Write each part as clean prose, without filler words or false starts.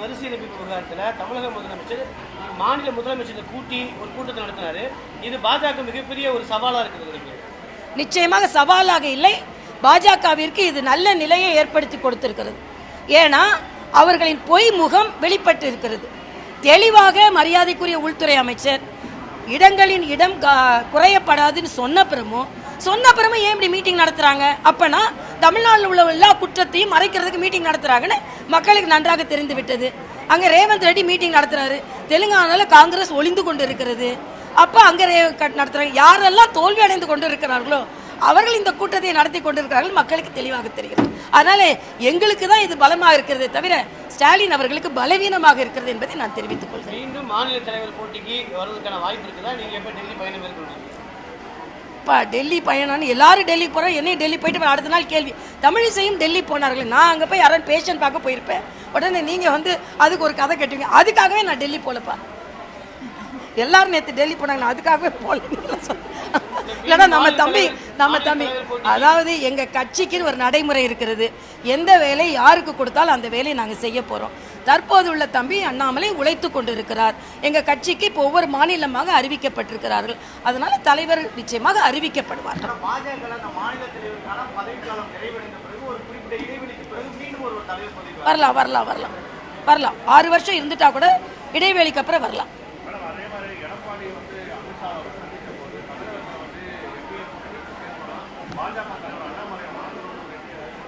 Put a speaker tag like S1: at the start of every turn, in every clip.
S1: மறுசீரமைப்பு விவகாரத்தில் தமிழக முதலமைச்சர் மாநில முதலமைச்சரை கூட்டி ஒரு கூட்டத்தை நடத்தினாரு. இது பாஜக மிகப்பெரிய ஒரு சவாலாக இருக்குது.
S2: நிச்சயமாக சவாலாக இல்லை, பாஜகவிற்கு இது நல்ல நிலையை ஏற்படுத்தி கொடுத்திருக்கிறது. ஏன்னா அவர்களின் பொய் முகம் வெளிப்பட்டு இருக்கிறது. தெளிவாக மரியாதைக்குரிய உள்துறை அமைச்சர் இடங்களின் இடம் குறையப்படாதுன்னு சொன்ன பிறமும் ஏன் இப்படி மீட்டிங் நடத்துறாங்க? அப்பனா தமிழ்நாட்டில் உள்ள எல்லா குற்றத்தையும் மறைக்கிறதுக்கு மீட்டிங் நடத்துறாங்கன்னு மக்களுக்கு நன்றாக தெரிந்து விட்டது. அங்கே ரேவந்த் ரெட்டி மீட்டிங் நடத்துறாரு, தெலுங்கானாவில் காங்கிரஸ் ஒளிந்து கொண்டு இருக்கிறது. அப்போ அங்கே நடத்துறாங்க. யாரெல்லாம் தோல்வி அடைந்து கொண்டு இருக்கிறார்களோ அவர்கள் இந்த கூட்டத்தை நடத்தி கொண்டிருக்கிறார்கள், மக்களுக்கு தெளிவாக தெரிகிறது. அதனால எங்களுக்கு தான் இது பலமாக இருக்கிறதே தவிர ஸ்டாலின் அவர்களுக்கு பலவீனமாக இருக்கிறது என்பதை நான் தெரிவித்துக் கொள்கிறேன்.
S1: மீண்டும் மாநில தலைவர் போட்டிக்கு வருவதற்கான வாய்ப்பு இருக்குதா? நீங்க எப்ப டெல்லி பயணம் மேற்கொள்றீங்க?
S2: டெல்லி பயணம்னு எல்லாரும் டெல்லி போகிறோம். என்னையும் டெல்லி போயிட்டு அடுத்த நாள் கேள்வி, தமிழிசையும் டெல்லி போனார்கள். நான் அங்கே போய் யாராவது பேஷண்ட் பார்க்க போயிருப்பேன். உடனே நீங்கள் அதுக்கு ஒரு கதை கட்டுவீங்க. அதுக்காகவே நான் டெல்லி போகலப்பா. எல்லாரும் நேற்று டெல்லி போனாங்க, அதுக்காகவே போகல. இல்லைன்னா நம்ம தம்பி அதாவது எங்கள் கட்சிக்குன்னு ஒரு நடைமுறை இருக்கிறது. எந்த வேலை யாருக்கு கொடுத்தாலும் அந்த வேலையை நாங்கள் செய்ய போகிறோம். தற்போது உள்ள தம்பி அண்ணாமலை உழைத்து கொண்டு இருக்கிறார். எங்கள் கட்சிக்கு இப்போ ஒவ்வொரு மாநிலமாக அறிவிக்கப்பட்டிருக்கிறார்கள். அதனால தலைவர் நிச்சயமாக அறிவிக்கப்படுவார். வரலாம் 6 வருஷம் இருந்துட்டா கூட இடைவேளைக்கு அப்புறம் வரலாம்.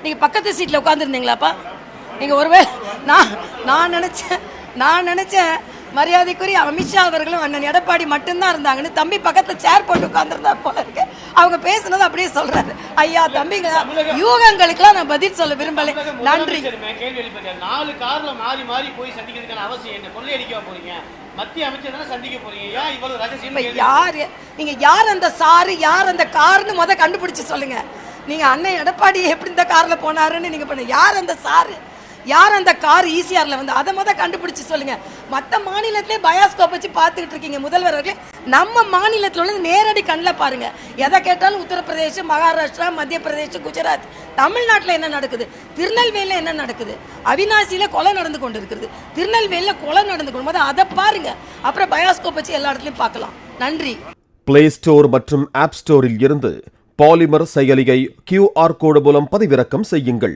S2: நீங்க பக்கத்து சீட்ல உட்கார்ந்துருந்தீங்களாப்பா? நீங்க ஒருவேளை நான் நினைச்சேன் மரியாதைக்குரிய அமித்ஷா அவர்களும் அண்ணன் எடப்பாடி மட்டும்தான் இருந்தாங்கன்னு. தம்பி பக்கத்துல சேர் போட்டு உட்கார்ந்துருந்தா போல இருக்கு. அவங்க பேசுனது அப்படியே சொல்றாரு. ஐயா தம்பிங்க, யூகங்களுக்கெல்லாம் நான் பதில் சொல்ல விரும்பலை. நன்றி.
S1: கேள்வி 4 கார்ல மாறி மாறி போய் சந்திக்கிறதுக்கான அவசியம் என்ன? கொள்ளையடிக்க போறீங்க, மத்திய அமைச்சர் தானே சந்திக்க போறீங்க, ஏன் இவ்வளவு ரகசியம்?
S2: யாரு நீங்க? யார் அந்த சாரு, யார் அந்த கார்னு கண்டுபிடிச்சு சொல்லுங்க. நீங்க அண்ணன் எடப்பாடி எப்படி இந்த கார்ல போனாருன்னு நீங்க பண்ண, யார் அந்த சாரு, யார் அந்த கார் ஈசிஆர்ல அதை கண்டுபிடிச்சு சொல்லுங்க. மற்ற மாநிலத்திலே பயாஸ்கோப் வச்சு பார்த்துக்கிட்டு இருக்கீங்க முதல்வர் அவர்களே. நம்ம மாநிலத்தில் உள்ள நேரடி கண்ணில் பாருங்க. எதை கேட்டாலும் உத்தரப்பிரதேசம், மகாராஷ்டிரா, மத்திய பிரதேசம், குஜராத், தமிழ்நாட்டில் என்ன நடக்குது, திருநெல்வேலியில் என்ன நடக்குது, அவினாசியில கொலை நடந்து கொண்டு இருக்குது, திருநெல்வேலியில் கொலை நடந்து கொண்டு போது அதை பாருங்க. அப்புறம் பயாஸ்கோப் வச்சு எல்லா இடத்துலையும் பார்க்கலாம். நன்றி.
S3: பிளே ஸ்டோர் மற்றும் ஆப் ஸ்டோரில் இருந்து பாலிமர் செயலியை QR கோடு மூலம் பதிவிறக்கம் செய்யுங்கள்.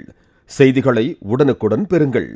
S3: செய்திகளை உடனுக்குடன் பெறுங்கள்.